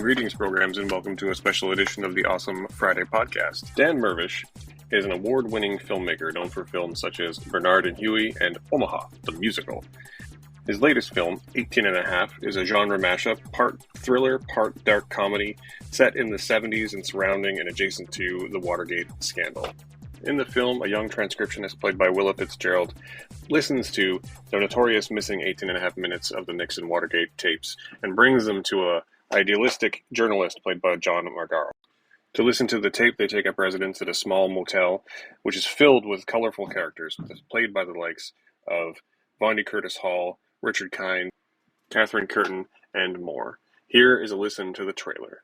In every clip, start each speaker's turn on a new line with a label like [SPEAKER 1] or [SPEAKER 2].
[SPEAKER 1] Greetings, programs, and welcome to a special edition of the Awesome Friday podcast. Dan Mirvish is an award-winning filmmaker known for films such as Bernard and Huey and Omaha, the musical. His latest film, 18 and a Half, is a genre mashup, part thriller, part dark comedy, set in the 70s and surrounding and adjacent to the Watergate scandal. In the film, a young transcriptionist played by Willa Fitzgerald listens to the notorious missing 18 and a half minutes of the Nixon Watergate tapes and brings them to a idealistic journalist played by John Margaro. To listen to the tape, they take up residence at a small motel, which is filled with colorful characters, played by the likes of Vondie Curtis Hall, Richard Kind, Catherine Curtin, and more. Here is a listen to the trailer.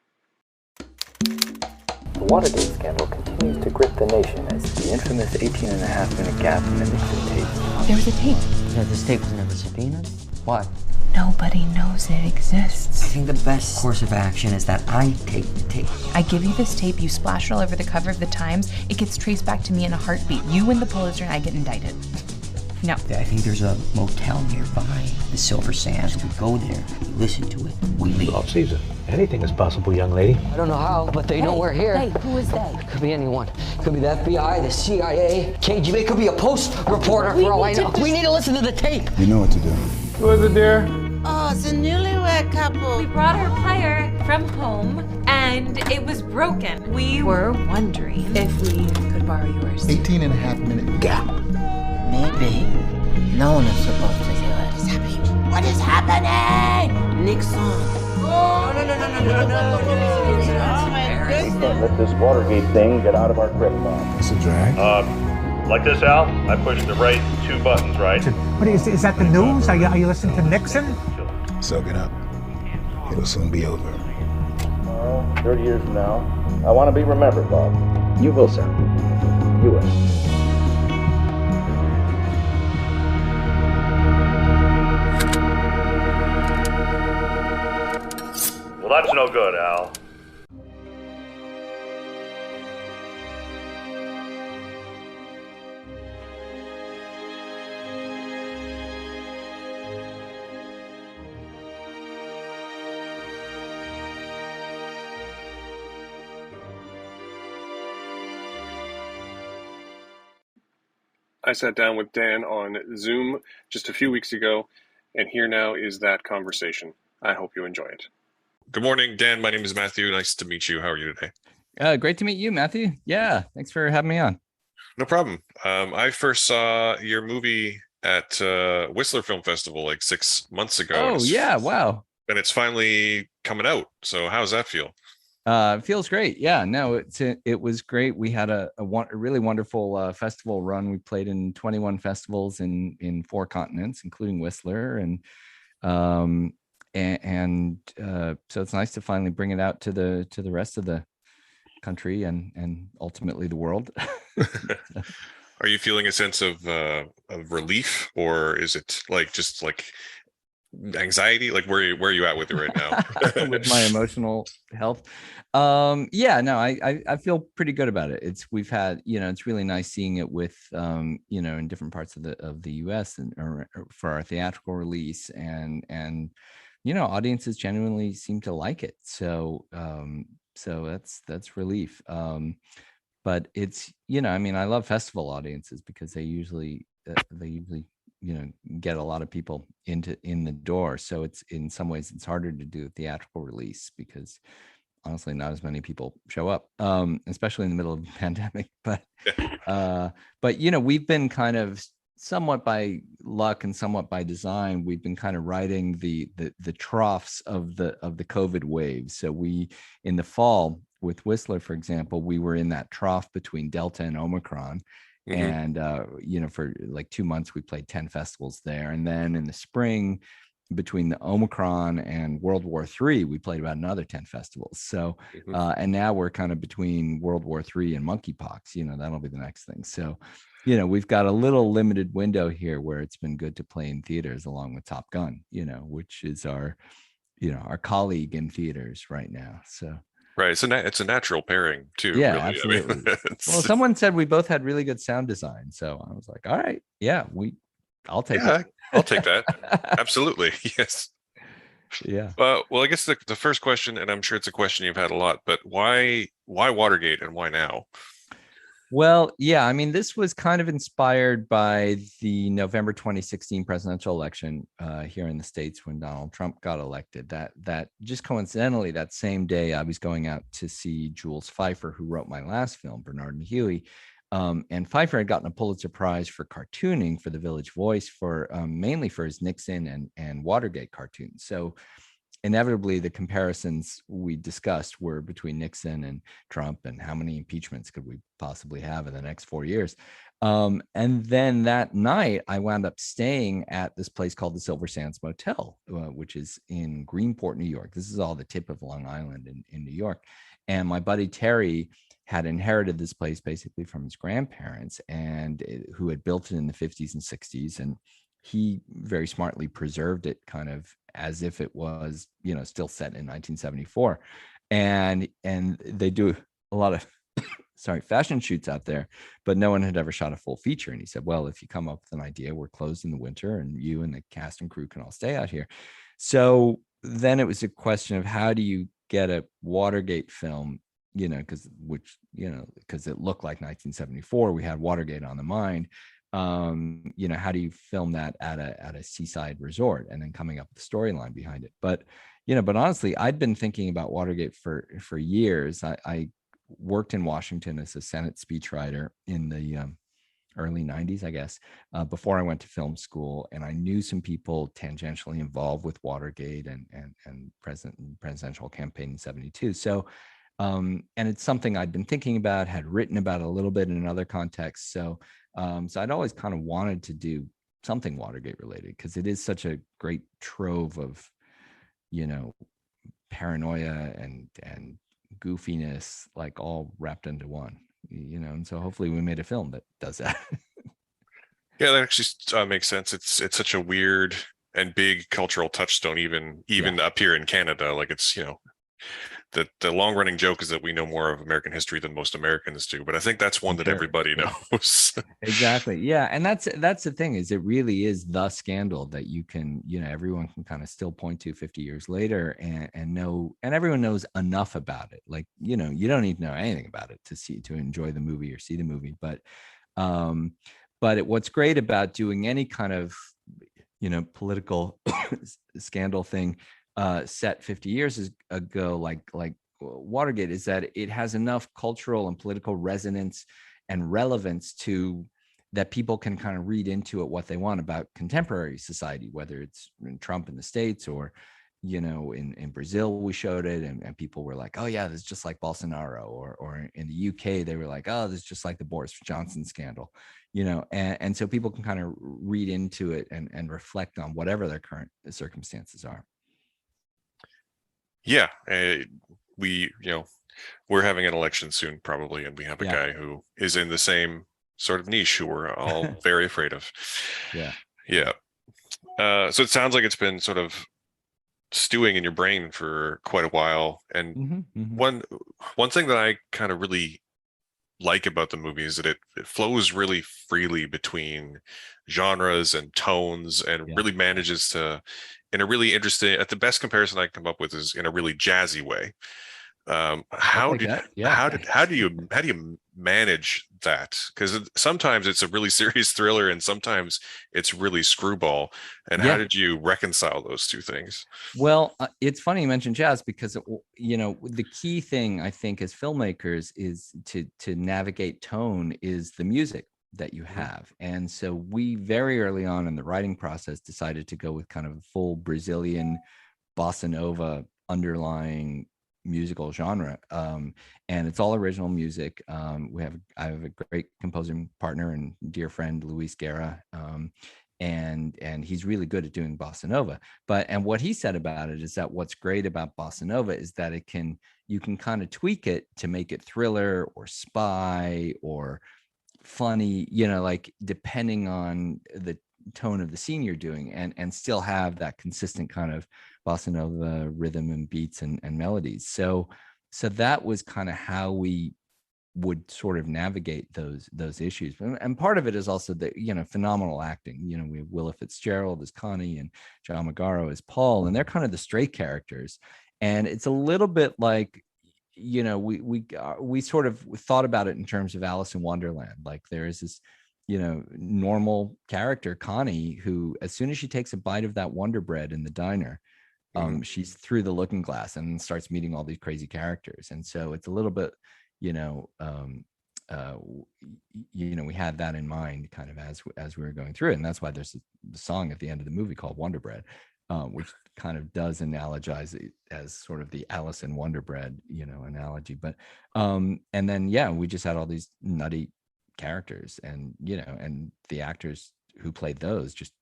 [SPEAKER 2] The Watergate scandal continues to grip the nation as the infamous 18 and a half minute gap in the Nixon tapes.
[SPEAKER 3] There was a tape.
[SPEAKER 4] Yeah, this tape was never subpoenaed. Why?
[SPEAKER 3] Nobody knows it exists.
[SPEAKER 4] I think the best course of action is that I take the tape.
[SPEAKER 3] I give you this tape, you splash it all over the cover of the Times, it gets traced back to me in a heartbeat. You win the Pulitzer and I get indicted. No.
[SPEAKER 4] I think there's a motel nearby, the Silver Sands. We go there, we listen to it, we leave.
[SPEAKER 5] Well, Caesar, anything is possible, young lady.
[SPEAKER 4] I don't know how, but they know we're here.
[SPEAKER 3] Hey, who is they?
[SPEAKER 4] Could be anyone. Could be the FBI, the CIA, KGB. Could be a Post reporter for all I know. We need to listen to the tape.
[SPEAKER 6] You know what to do.
[SPEAKER 5] Who is it, dear?
[SPEAKER 7] Oh, it's a newlywed couple.
[SPEAKER 8] We brought her player from home, and it was broken. We were wondering if we could borrow yours.
[SPEAKER 6] 18 and a half minute gap.
[SPEAKER 4] Maybe. No one is supposed to hear it.
[SPEAKER 7] What is happening? What is happening? Nixon. Oh, no, my goodness.
[SPEAKER 5] Let this Watergate thing get out of our grip, Bob.
[SPEAKER 6] It's a drag.
[SPEAKER 9] Like this, Al? I pushed the right two buttons, right?
[SPEAKER 10] What is that the news? Are you listening to Nixon?
[SPEAKER 6] Soak it up. It'll soon be over.
[SPEAKER 5] Tomorrow, 30 years from now, I want to be remembered, Bob. You will, sir. You will.
[SPEAKER 9] Well, that's no good, Al.
[SPEAKER 1] I sat down with Dan on Zoom just a few weeks ago, and here now is that conversation. I hope you enjoy it. Good morning, Dan. My name is Matthew. Nice to meet you. How are you today?
[SPEAKER 11] Great to meet you, Matthew. Yeah, thanks for having me on.
[SPEAKER 1] No problem. I first saw your movie at Whistler Film Festival like 6 months ago.
[SPEAKER 11] Oh, yeah. Wow.
[SPEAKER 1] And it's finally coming out. So how does that feel?
[SPEAKER 11] It feels great. Yeah, no, it was great. We had a really wonderful festival run. We played in 21 festivals in 4 continents, including Whistler, and so it's nice to finally bring it out to the rest of the country and ultimately the world.
[SPEAKER 1] Are you feeling a sense of relief, or is it just anxiety? Like where are you at with it right now?
[SPEAKER 11] With my emotional health? Yeah, no, I feel pretty good about it. We've had, it's really nice seeing it with in different parts of the US and or for our theatrical release, and audiences genuinely seem to like it. So that's relief. But it's, I love festival audiences because they usually get a lot of people in the door. So it's, in some ways, it's harder to do a theatrical release because honestly, not as many people show up, especially in the middle of the pandemic. But we've been kind of, somewhat by luck and somewhat by design, we've been kind of riding the troughs of the COVID wave. So we, in the fall with Whistler, for example, we were in that trough between Delta and Omicron. Mm-hmm. And, for like 2 months, we played 10 festivals there. And then in the spring, between the Omicron and World War III, we played about another 10 festivals. So, and now we're kind of between World War III and monkeypox, that'll be the next thing. So, we've got a little limited window here where it's been good to play in theaters along with Top Gun, which is our colleague in theaters right now. So.
[SPEAKER 1] Right. It's a natural pairing too.
[SPEAKER 11] Yeah,
[SPEAKER 1] really.
[SPEAKER 11] absolutely. Well, someone said we both had really good sound design. So I was like, all right, yeah, I'll take it.
[SPEAKER 1] I'll take that. Absolutely. Yes.
[SPEAKER 11] Yeah.
[SPEAKER 1] Well, I guess the first question, and I'm sure it's a question you've had a lot, but why Watergate and why now?
[SPEAKER 11] Well, yeah, I mean, this was kind of inspired by the November 2016 presidential election here in the States when Donald Trump got elected. That just coincidentally, that same day, I was going out to see Jules Feiffer, who wrote my last film, Bernard and Huey. And Pfeiffer had gotten a Pulitzer Prize for cartooning for The Village Voice, for mainly for his Nixon and Watergate cartoons. So inevitably, the comparisons we discussed were between Nixon and Trump, and how many impeachments could we possibly have in the next 4 years. And then that night, I wound up staying at this place called the Silver Sands Motel, which is in Greenport, New York. This is all the tip of Long Island in New York. And my buddy Terry had inherited this place basically from his grandparents, and who had built it in the 50s and 60s. And he very smartly preserved it kind of as if it was, still set in 1974. And they do a lot of fashion shoots out there, but no one had ever shot a full feature. And he said, well, if you come up with an idea, we're closed in the winter and you and the cast and crew can all stay out here. So then it was a question of, how do you get a Watergate film, because it looked like 1974, we had Watergate on the mind. How do you film that at a seaside resort, and then coming up with the storyline behind it? But honestly, I'd been thinking about Watergate for years. I worked in Washington as a Senate speechwriter in the early 90s, I guess, before I went to film school, and I knew some people tangentially involved with Watergate and presidential campaign in 72. So and it's something I'd been thinking about, had written about a little bit in another context. So I'd always kind of wanted to do something Watergate related, because it is such a great trove of, paranoia and goofiness, like all wrapped into one, and so hopefully we made a film that does that.
[SPEAKER 1] Yeah, that actually makes sense. It's such a weird and big cultural touchstone, even up here in Canada. Like, it's, the long running joke is that we know more of American history than most Americans do, but I think that's one that everybody knows.
[SPEAKER 11] Exactly. Yeah. And that's the thing, is it really is the scandal that you can, everyone can kind of still point to 50 years later and know, and everyone knows enough about it. Like, you don't need to know anything about it to enjoy the movie or see the movie. But what's great about doing any kind of, political scandal thing set 50 years ago, like Watergate, is that it has enough cultural and political resonance and relevance to that people can kind of read into it what they want about contemporary society, whether it's Trump in the States or, in Brazil, we showed it and people were like, oh yeah, this is just like Bolsonaro, or in the UK, they were like, oh, this is just like the Boris Johnson scandal, and so people can kind of read into it and reflect on whatever their current circumstances are.
[SPEAKER 1] Yeah, we're having an election soon probably, and we have a guy who is in the same sort of niche who we're all very afraid of. Yeah. So it sounds like it's been sort of stewing in your brain for quite a while. And one thing that I kind of really like about the movie is that it flows really freely between genres and tones, and really manages to, in a really interesting, at the best comparison I can come up with is in a really jazzy way. How do you manage that? Because sometimes it's a really serious thriller and sometimes it's really screwball. And how did you reconcile those two things?
[SPEAKER 11] Well, it's funny you mentioned jazz, because the key thing I think as filmmakers is to navigate tone is the music that you have. And so we very early on in the writing process decided to go with kind of a full Brazilian bossa nova underlying musical genre, and it's all original music. I have a great composer partner and dear friend, Luis Guerra, and he's really good at doing bossa nova. And what he said about it is that what's great about bossa nova is that you can kind of tweak it to make it thriller or spy or funny, like depending on the tone of the scene you're doing, and still have that consistent kind of bossa nova rhythm and beats and melodies. So that was kind of how we would sort of navigate those issues. And part of it is also the, phenomenal acting. We have Willa Fitzgerald as Connie and John Magaro as Paul, and they're kind of the straight characters. And it's a little bit like, we sort of thought about it in terms of Alice in Wonderland. Like there is this, normal character, Connie, who as soon as she takes a bite of that Wonder Bread in the diner, she's through the looking glass and starts meeting all these crazy characters. And so it's a little bit, we had that in mind kind of as we were going through it. And that's why there's a song at the end of the movie called Wonder Bread, which kind of does analogize it as sort of the Alice in Wonder Bread, analogy. But and then we just had all these nutty characters, and and the actors who played those just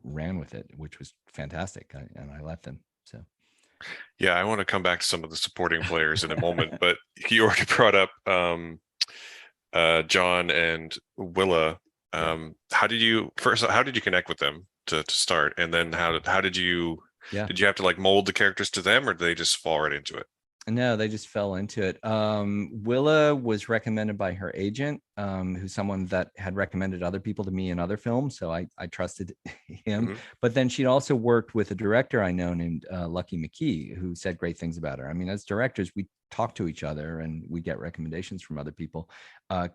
[SPEAKER 11] ran with it, which was fantastic. And I let them. So
[SPEAKER 1] yeah, I want to come back to some of the supporting players in a moment, but you already brought up John and Willa. How did you connect with them to start, and then how did you have to like mold the characters to them, or did they just fall right into it?
[SPEAKER 11] No, they just fell into it. Willa was recommended by her agent, who's someone that had recommended other people to me in other films, so I trusted him. But then she'd also worked with a director I know named Lucky McKee, who said great things about her. I mean, as directors, we talk to each other and we get recommendations from other people.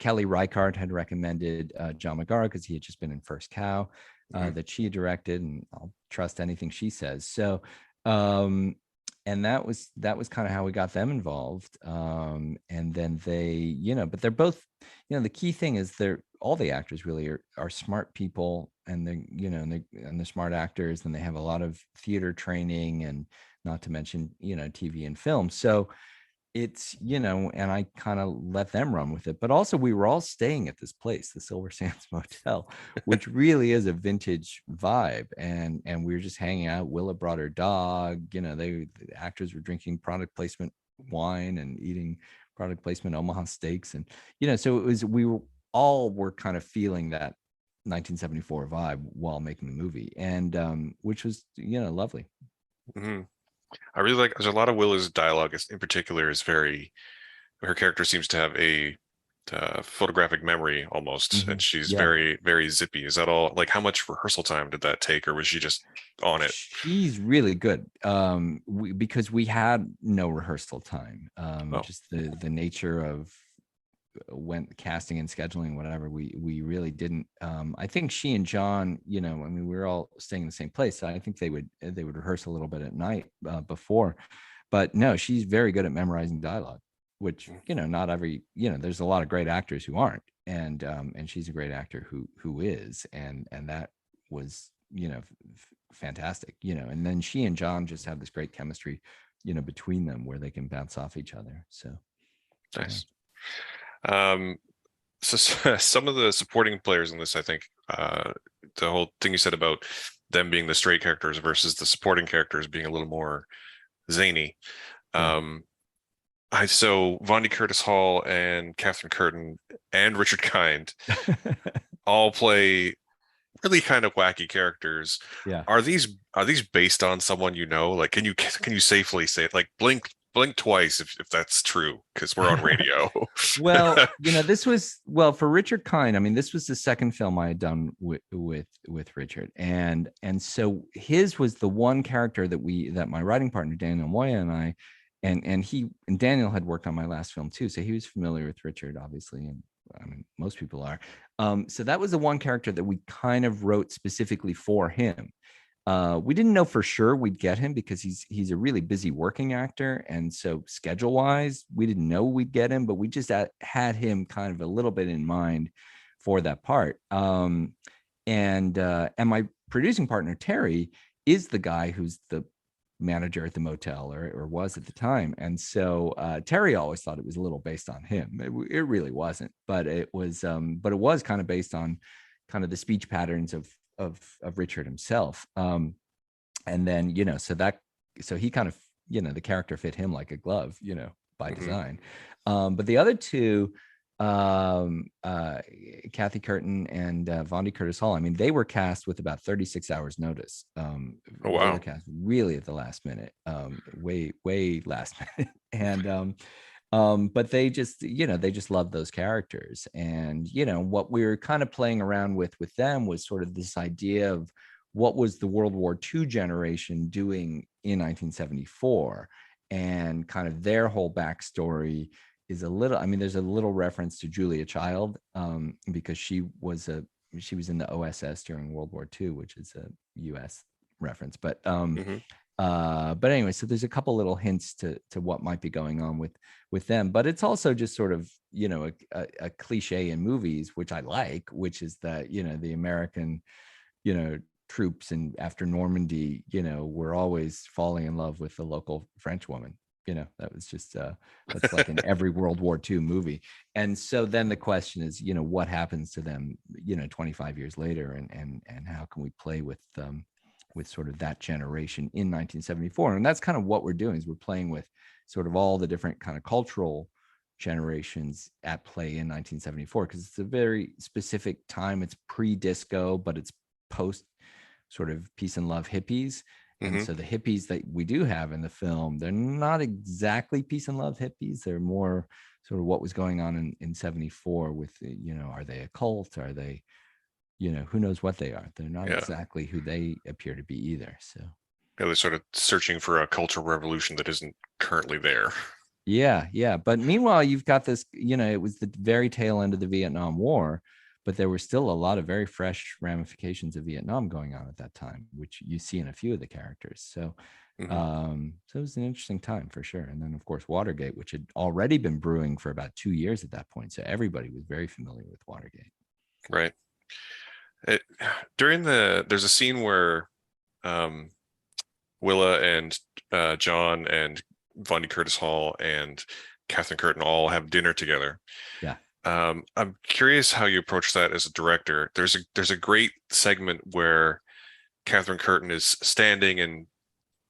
[SPEAKER 11] Kelly Reichardt had recommended John Magaro because he had just been in First Cow that she directed, and I'll trust anything she says. So and that was kind of how we got them involved. And then they, but they're both, the key thing is all the actors really are smart people, and they're smart actors, and they have a lot of theater training, and not to mention, TV and film. So it's, and I kind of let them run with it. But also we were all staying at this place, the Silver Sands Motel, which really is a vintage vibe. And we were just hanging out. Willa brought her dog, the actors were drinking product placement wine and eating product placement Omaha steaks. And, so it was, we were kind of feeling that 1974 vibe while making the movie, and which was, lovely.
[SPEAKER 1] Mm-hmm. I really like, there's a lot of Willa's dialogue in particular is her character seems to have a photographic memory almost, and she's very, very zippy. Is that all? Like, how much rehearsal time did that take, or was she just on it?
[SPEAKER 11] She's really good, because we had no rehearsal time, just the nature of when casting and scheduling, whatever, we really didn't. I think she and John, we were all staying in the same place, so I think they would rehearse a little bit at night before. But no, she's very good at memorizing dialogue, which not every, there's a lot of great actors who aren't, and she's a great actor who is, and that was fantastic, and then she and John just have this great chemistry between them where they can bounce off each other. So
[SPEAKER 1] nice. So some of the supporting players in this, I think, the whole thing you said about them being the straight characters versus the supporting characters being a little more zany. So Vondie Curtis Hall and Catherine Curtin and Richard Kind all play really kind of wacky characters.
[SPEAKER 11] Yeah.
[SPEAKER 1] Are these based on someone like, can you safely say it, like blink twice if that's true, because we're on radio?
[SPEAKER 11] Well, this was, for Richard Kind, this was the second film I had done with Richard, and so his was the one character that my writing partner Daniel Moya and I, and Daniel had worked on my last film too, so he was familiar with Richard, obviously, and most people are. So that was the one character that we kind of wrote specifically for him. We didn't know for sure we'd get him because he's a really busy working actor, and so schedule wise we didn't know we'd get him, but we just had him kind of a little bit in mind for that part. And my producing partner Terry is the guy who's the manager at the motel, or was at the time, and so Terry always thought it was a little based on him. It really wasn't, but it was kind of based on kind of the speech patterns of Richard himself. And then, so he kind of, the character fit him like a glove, by design. But the other two, Kathy Curtin and Vondie Curtis Hall, they were cast with about 36 hours notice.
[SPEAKER 1] Oh, wow.
[SPEAKER 11] They were cast really at the last minute, way last minute. And But they just, they just love those characters. And, what we were kind of playing around with them was sort of this idea of what was the World War II generation doing in 1974, and kind of their whole backstory is there's a little reference to Julia Child, because she was in the OSS during World War II, which is a US reference. But anyway, so there's a couple little hints to what might be going on with them. But it's also just sort of, a cliche in movies, which I like, which is that, the American, troops, and after Normandy, were always falling in love with the local French woman. That was just that's like in every World War II movie. And so then the question is, what happens to them, 25 years later, and how can we play with sort of that generation in 1974? And that's kind of what we're doing, is we're playing with sort of all the different kind of cultural generations at play in 1974, because it's a very specific time. It's pre-disco, but it's post sort of peace and love hippies. And so the hippies that we do have in the film, they're not exactly peace and love hippies. They're more sort of what was going on in 74 with, are they a cult? Are they, who knows what they are? They're not exactly who they appear to be either. So
[SPEAKER 1] they're sort of searching for a cultural revolution that isn't currently there.
[SPEAKER 11] Yeah. But meanwhile, you've got this, it was the very tail end of the Vietnam War, but there were still a lot of very fresh ramifications of Vietnam going on at that time, which you see in a few of the characters. So, so it was an interesting time for sure. And then, of course, Watergate, which had already been brewing for about 2 years at that point. So everybody was very familiar with Watergate.
[SPEAKER 1] Right. There's a scene where Willa and John and Vonnie Curtis Hall and Catherine Curtin all have dinner together.
[SPEAKER 11] Yeah.
[SPEAKER 1] I'm curious how you approach that as a director. There's a great segment where Catherine Curtin is standing and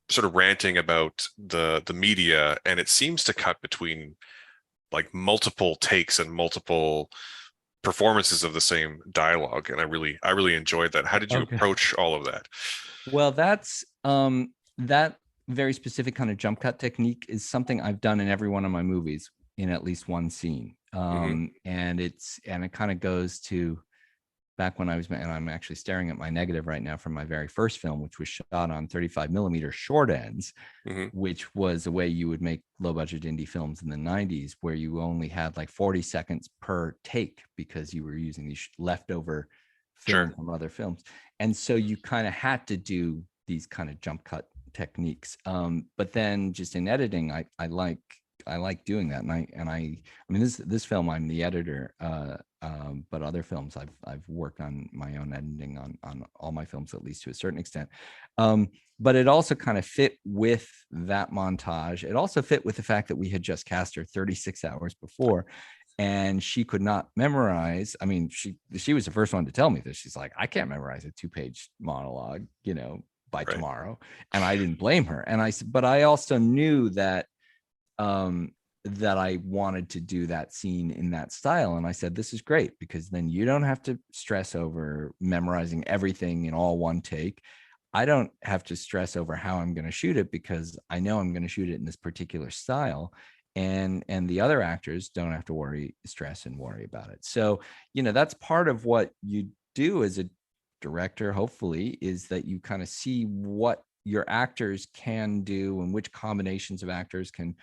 [SPEAKER 1] sort of ranting about the media, and it seems to cut between like multiple takes and multiple performances of the same dialogue, and I really enjoyed that. How did you approach all of that?
[SPEAKER 11] Well, that's that very specific kind of jump cut technique is something I've done in every one of my movies in at least one scene. And it kind of goes to back when and I'm actually staring at my negative right now from my very first film, which was shot on 35 millimeter short ends, which was a way you would make low budget indie films in the 90s, where you only had like 40 seconds per take because you were using these leftover film from other films. And so you kind of had to do these kind of jump cut techniques. But then just in editing, I like doing that. And I mean, this film, I'm the editor, but other films I've worked on my own editing on all my films, at least to a certain extent. But it also kind of fit with that montage. It also fit with the fact that we had just cast her 36 hours before, and she could not memorize. I mean, she was the first one to tell me this. She's like, I can't memorize a 2-page monologue, by tomorrow. And I didn't blame her. But I also knew that that I wanted to do that scene in that style. And I said, this is great, because then you don't have to stress over memorizing everything in all one take. I don't have to stress over how I'm going to shoot it, because I know I'm going to shoot it in this particular style. And the other actors don't have to stress and worry about it. So, that's part of what you do as a director, hopefully, is that you kind of see what your actors can do and which combinations of actors can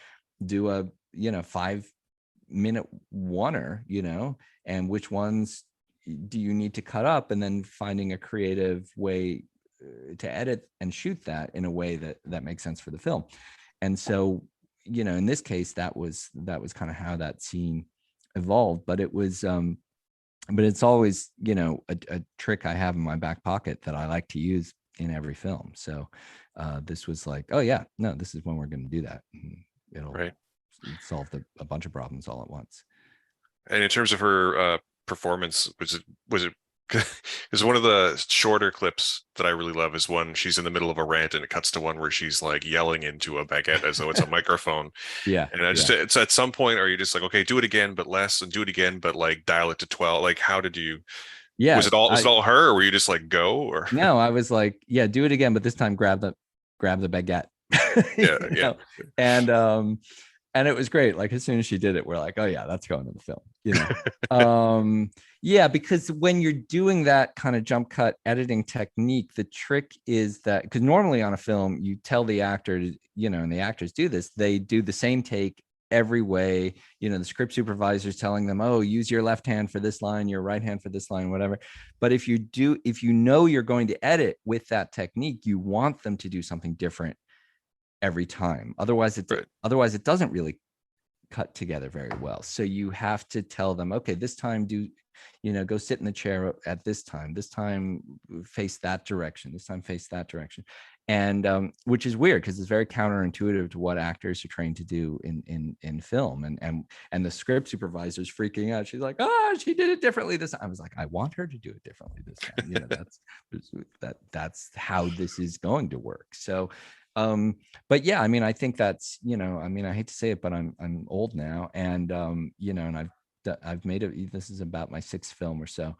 [SPEAKER 11] do a 5-minute oneer, and which ones do you need to cut up, and then finding a creative way to edit and shoot that in a way that makes sense for the film. And so, in this case, that was kind of how that scene evolved. But it was but it's always a trick I have in my back pocket that I like to use in every film. So this was like, oh yeah, no, this is when we're going to do that. It'll solve a bunch of problems all at once.
[SPEAKER 1] And in terms of her performance, was it because one of the shorter clips that I really love is one she's in the middle of a rant, and it cuts to one where she's like yelling into a baguette as though it's a microphone.
[SPEAKER 11] Yeah.
[SPEAKER 1] And it's at some point, are you just like, okay, do it again but less, and do it again but like dial it to 12? Like, how did you?
[SPEAKER 11] Yeah.
[SPEAKER 1] Was it all her, or were you just like, go? Or
[SPEAKER 11] no, I was like, yeah, do it again, but this time grab the baguette.
[SPEAKER 1] Yeah.
[SPEAKER 11] And And it was great. Like as soon as she did it, we're like, oh yeah, that's going to the film, you know? Yeah, because when you're doing that kind of jump cut editing technique, the trick is that, because normally on a film, you tell the actor, you know, and the actors do this, they do the same take every way, you know, the script supervisor's telling them, oh, use your left hand for this line, your right hand for this line, whatever. But if you know you're going to edit with that technique, you want them to do something different every time. Otherwise it doesn't really cut together very well. So you have to tell them, okay, this time go sit in the chair at this time face that direction, this time face that direction. And which is weird because it's very counterintuitive to what actors are trained to do in film. And the script supervisor's freaking out. She's like, she did it differently this time. I was like, I want her to do it differently this time. You know, that's how this is going to work. So but yeah, I mean, I think that's, you know, I mean, I hate to say it, but I'm old now, and you know, and I've made it. This is about my 6th film or so,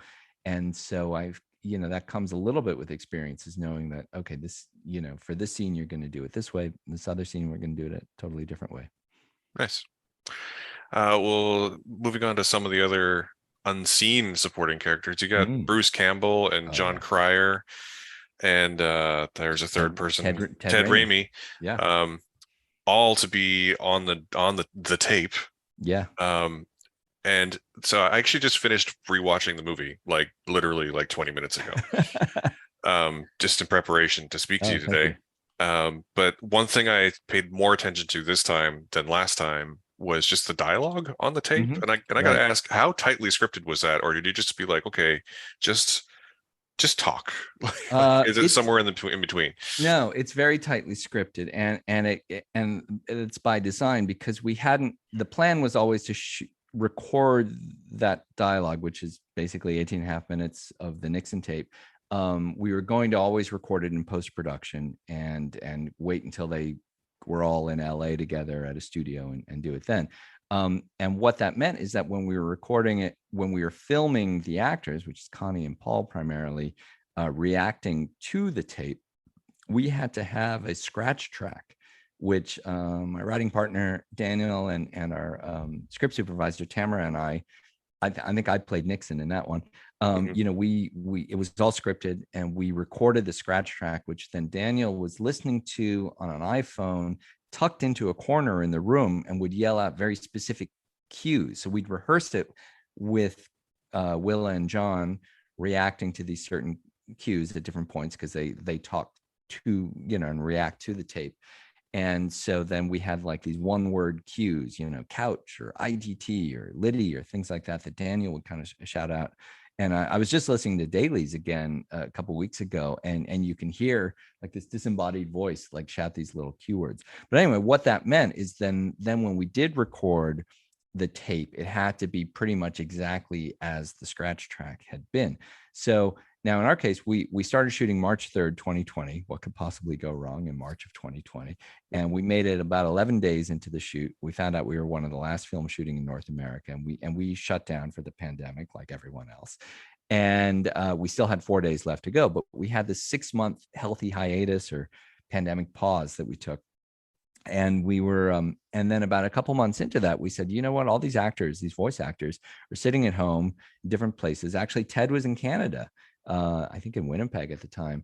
[SPEAKER 11] and so I've, you know, that comes a little bit with experience, is knowing that, okay, this, you know, for this scene you're going to do it this way, this other scene we're going to do it a totally different way.
[SPEAKER 1] Nice. Well, moving on to some of the other unseen supporting characters, you got Bruce Campbell and John Cryer. And there's a third person, Ted Raimi.
[SPEAKER 11] Yeah.
[SPEAKER 1] All to be on the tape.
[SPEAKER 11] Yeah.
[SPEAKER 1] And so I actually just finished rewatching the movie, like literally like 20 minutes ago. Just in preparation to speak to you today. But one thing I paid more attention to this time than last time was just the dialogue on the tape. And I gotta ask, how tightly scripted was that? Or did you just be like, okay, just talk? Is it somewhere in between?
[SPEAKER 11] No, it's very tightly scripted, and it's by design, because the plan was always to record that dialogue, which is basically 18 and a half minutes of the Nixon tape. We were going to always record it in post-production and wait until they were all in LA together at a studio and do it then. And what that meant is that when we were recording it, when we were filming the actors, which is Connie and Paul primarily, reacting to the tape, we had to have a scratch track, which my writing partner, Daniel, and our script supervisor, Tamara, and I think I played Nixon in that one. You know, it was all scripted, and we recorded the scratch track, which then Daniel was listening to on an iPhone, tucked into a corner in the room, and would yell out very specific cues. So we'd rehearse it with Willa and John reacting to these certain cues at different points, because they talk to, you know, and react to the tape. And so then we had like these one-word cues, you know, couch or IDT or Liddy or things like that Daniel would kind of shout out. And I was just listening to Dailies again a couple of weeks ago, and you can hear like this disembodied voice like shout these little cue words. But anyway, what that meant is then when we did record the tape, it had to be pretty much exactly as the scratch track had been. So now in our case, we started shooting March 3rd, 2020. What could possibly go wrong in March of 2020? And we made it about 11 days into the shoot. We found out we were one of the last films shooting in North America, and we shut down for the pandemic like everyone else. And we still had 4 days left to go, but we had this 6-month healthy hiatus or pandemic pause that we took. And we were, and then about a couple months into that, we said, you know what, all these actors, these voice actors, are sitting at home in different places. Actually, Ted was in Canada, I think in Winnipeg at the time.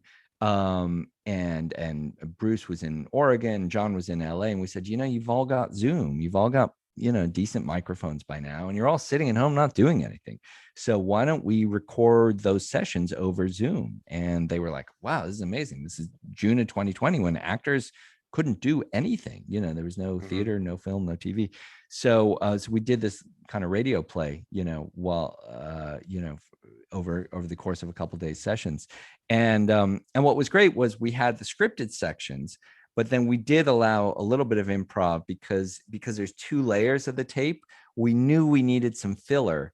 [SPEAKER 11] And Bruce was in Oregon, John was in LA. And we said, you know, you've all got Zoom, you've all got, you know, decent microphones by now, and you're all sitting at home not doing anything. So why don't we record those sessions over Zoom? And they were like, wow, this is amazing. This is June of 2020 when actors couldn't do anything. You know, there was no theater, no film, no TV. So, so we did this kind of radio play, you know, while, you know, over the course of a couple of days sessions. And what was great was we had the scripted sections, but then we did allow a little bit of improv because there's 2 layers of the tape. We knew we needed some filler,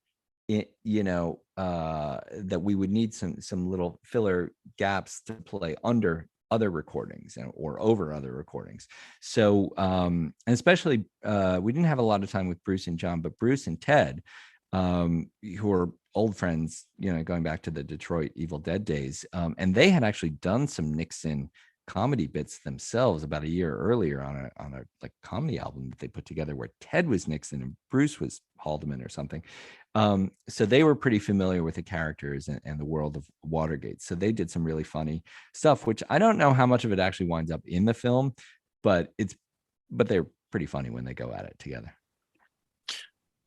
[SPEAKER 11] you know, that we would need some little filler gaps to play under other recordings or over other recordings. So, and especially, we didn't have a lot of time with Bruce and John, but Bruce and Ted, who are old friends, you know, going back to the Detroit Evil Dead days. And they had actually done some Nixon comedy bits themselves about a year earlier on a like comedy album that they put together where Ted was Nixon and Bruce was Haldeman or something. So they were pretty familiar with the characters and the world of Watergate. So they did some really funny stuff, which I don't know how much of it actually winds up in the film, but they're pretty funny when they go at it together.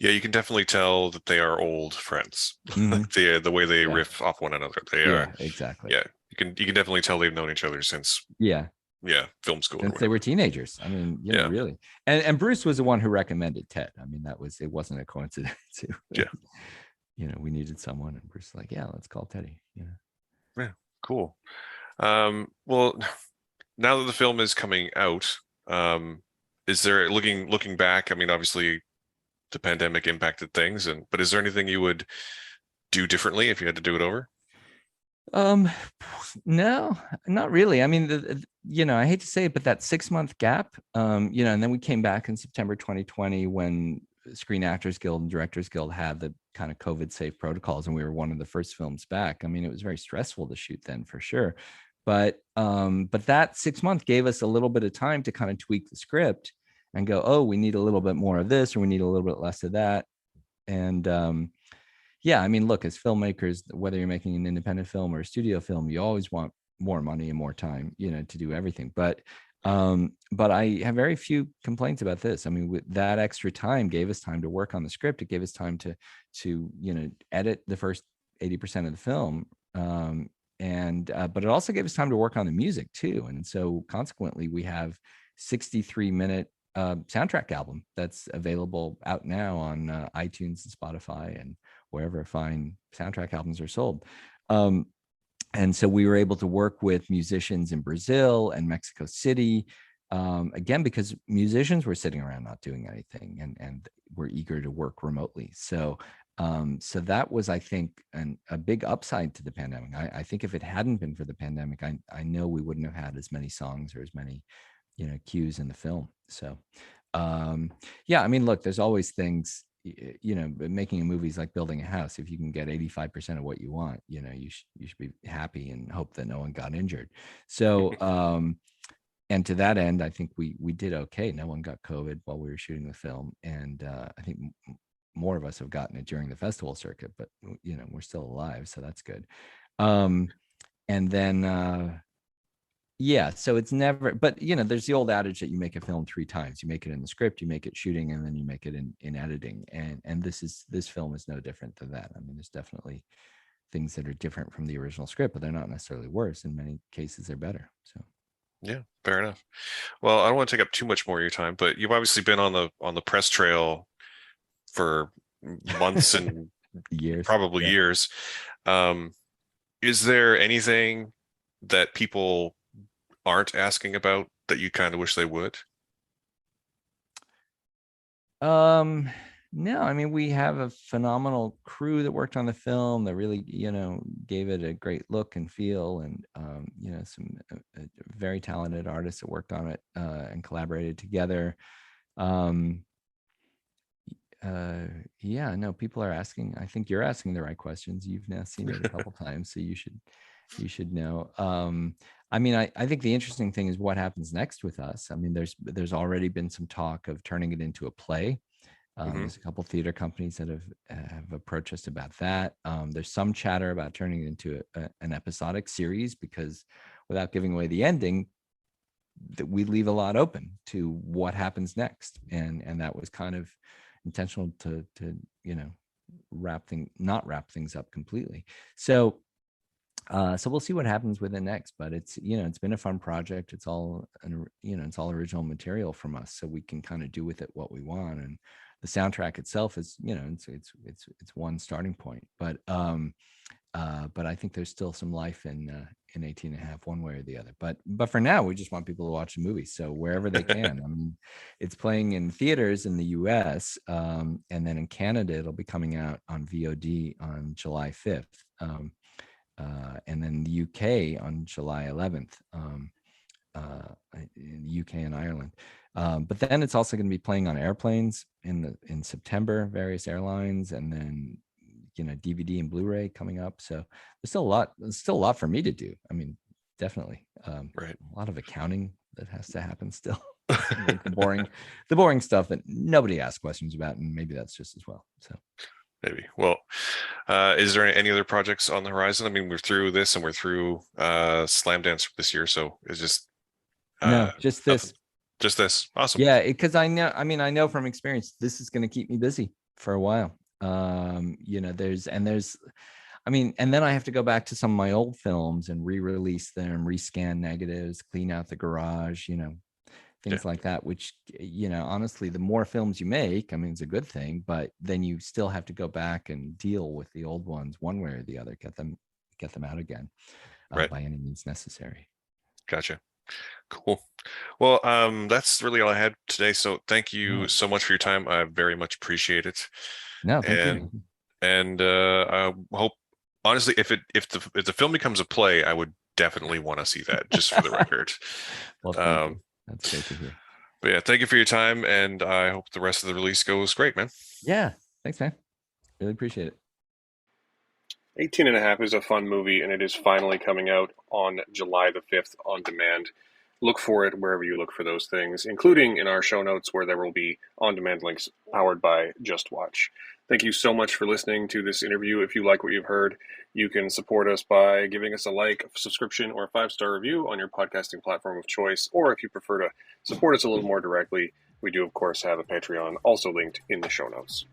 [SPEAKER 1] Yeah, you can definitely tell that they are old friends. The way they riff off one another. They are
[SPEAKER 11] exactly.
[SPEAKER 1] Yeah, you can definitely tell they've known each other since film school.
[SPEAKER 11] Since they were teenagers. I mean, really. And Bruce was the one who recommended Ted. I mean, it wasn't a coincidence. We needed someone, and Bruce was like, yeah, let's call Teddy.
[SPEAKER 1] Yeah, cool. Well, now that the film is coming out, is there looking back? I mean, obviously, the pandemic impacted things, but is there anything you would do differently if you had to do it over?
[SPEAKER 11] No, not really. I mean, I hate to say it, but that 6-month gap, and then we came back in September 2020 when Screen Actors Guild and Directors Guild had the kind of COVID safe protocols, and we were one of the first films back. I mean, it was very stressful to shoot then for sure. But that 6-month gave us a little bit of time to kind of tweak the script and go, oh, we need a little bit more of this, or we need a little bit less of that. And I mean, look, as filmmakers, whether you're making an independent film or a studio film, you always want more money and more time, to do everything. But I have very few complaints about this. I mean, with that extra time gave us time to work on the script. It gave us time to edit the first 80% of the film. But it also gave us time to work on the music too. And so consequently, we have 63-minute soundtrack album that's available out now on iTunes and Spotify and wherever fine soundtrack albums are sold. And so we were able to work with musicians in Brazil and Mexico City, again, because musicians were sitting around not doing anything and were eager to work remotely. So that was, I think, a big upside to the pandemic. I think if it hadn't been for the pandemic, I know we wouldn't have had as many songs or as many cues in the film. So I mean, look, there's always things, making a movie is like building a house. If you can get 85% of what you want, you should be happy and hope that no one got injured. So and to that end, I think we did okay. No one got COVID while we were shooting the film, and I think more of us have gotten it during the festival circuit, but we're still alive, so that's good. And then so it's never, but there's the old adage that you make a film 3 times. You make it in the script, you make it shooting, and then you make it in editing. And this film is no different than that. I mean, there's definitely things that are different from the original script, but they're not necessarily worse. In many cases, they're better. So
[SPEAKER 1] yeah, fair enough. Well, I don't want to take up too much more of your time, but you've obviously been on the press trail for months and
[SPEAKER 11] years,
[SPEAKER 1] probably years. Is there anything that people aren't asking about that you kind of wish they would?
[SPEAKER 11] No, I mean, we have a phenomenal crew that worked on the film that really, gave it a great look and feel, and some very talented artists that worked on it and collaborated together. People are asking. I think you're asking the right questions. You've now seen it a couple times, so you should know. I mean, I think the interesting thing is what happens next with us. I mean, there's already been some talk of turning it into a play. There's a couple theater companies that have approached us about that. There's some chatter about turning it into an episodic series, because without giving away the ending, that we leave a lot open to what happens next, and that was kind of intentional to not wrap things up completely. So we'll see what happens with it next, but it's been a fun project. It's all it's all original material from us, so we can kind of do with it what we want. And the soundtrack itself is it's one starting point, but I think there's still some life in 18 and a half, one way or the other. But for now, we just want people to watch the movie, so wherever they can. I mean, it's playing in theaters in the US, and then in Canada it'll be coming out on VOD on July 5th. And then the UK on July 11th, in the UK and Ireland. But then it's also going to be playing on airplanes in September, various airlines, and then DVD and Blu-ray coming up. So there's still a lot for me to do. I mean, definitely.
[SPEAKER 1] Right.
[SPEAKER 11] A lot of accounting that has to happen still. Like the boring stuff that nobody asks questions about, and maybe that's just as well. So
[SPEAKER 1] maybe. Well, is there any other projects on the horizon? I mean, we're through this and we're through Slamdance this year, so it's just
[SPEAKER 11] no, just this.
[SPEAKER 1] Nothing. Just this. Awesome.
[SPEAKER 11] Yeah, because I know from experience this is going to keep me busy for a while. There's and then I have to go back to some of my old films and re-release them, rescan negatives, clean out the garage, things like that, which, honestly, the more films you make, I mean, it's a good thing, but then you still have to go back and deal with the old ones one way or the other, get them out again, by any means necessary.
[SPEAKER 1] Gotcha. Cool. Well, that's really all I had today. So thank you so much for your time. I very much appreciate it.
[SPEAKER 11] No, thank you.
[SPEAKER 1] And I hope, honestly, if the film becomes a play, I would definitely want to see that, just for the record.
[SPEAKER 11] Well, that's great to hear.
[SPEAKER 1] But yeah, thank you for your time, and I hope the rest of the release goes great, man.
[SPEAKER 11] Yeah, thanks, man. Really appreciate it.
[SPEAKER 1] 18 and a Half is a fun movie, and it is finally coming out on July the 5th on demand. Look for it wherever you look for those things, including in our show notes where there will be on-demand links powered by Just Watch. Thank you so much for listening to this interview. If you like what you've heard, you can support us by giving us a like, a subscription, or a 5-star review on your podcasting platform of choice. Or if you prefer to support us a little more directly, we do, of course, have a Patreon also linked in the show notes.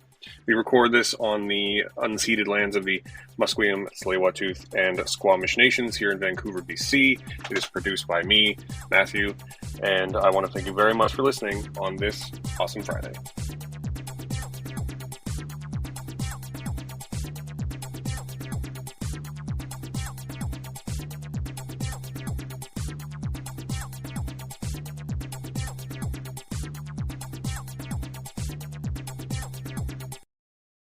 [SPEAKER 1] We record this on the unceded lands of the Musqueam, Tsleil-Waututh, and Squamish Nations here in Vancouver, BC. It is produced by me, Matthew, and I want to thank you very much for listening on this awesome Friday.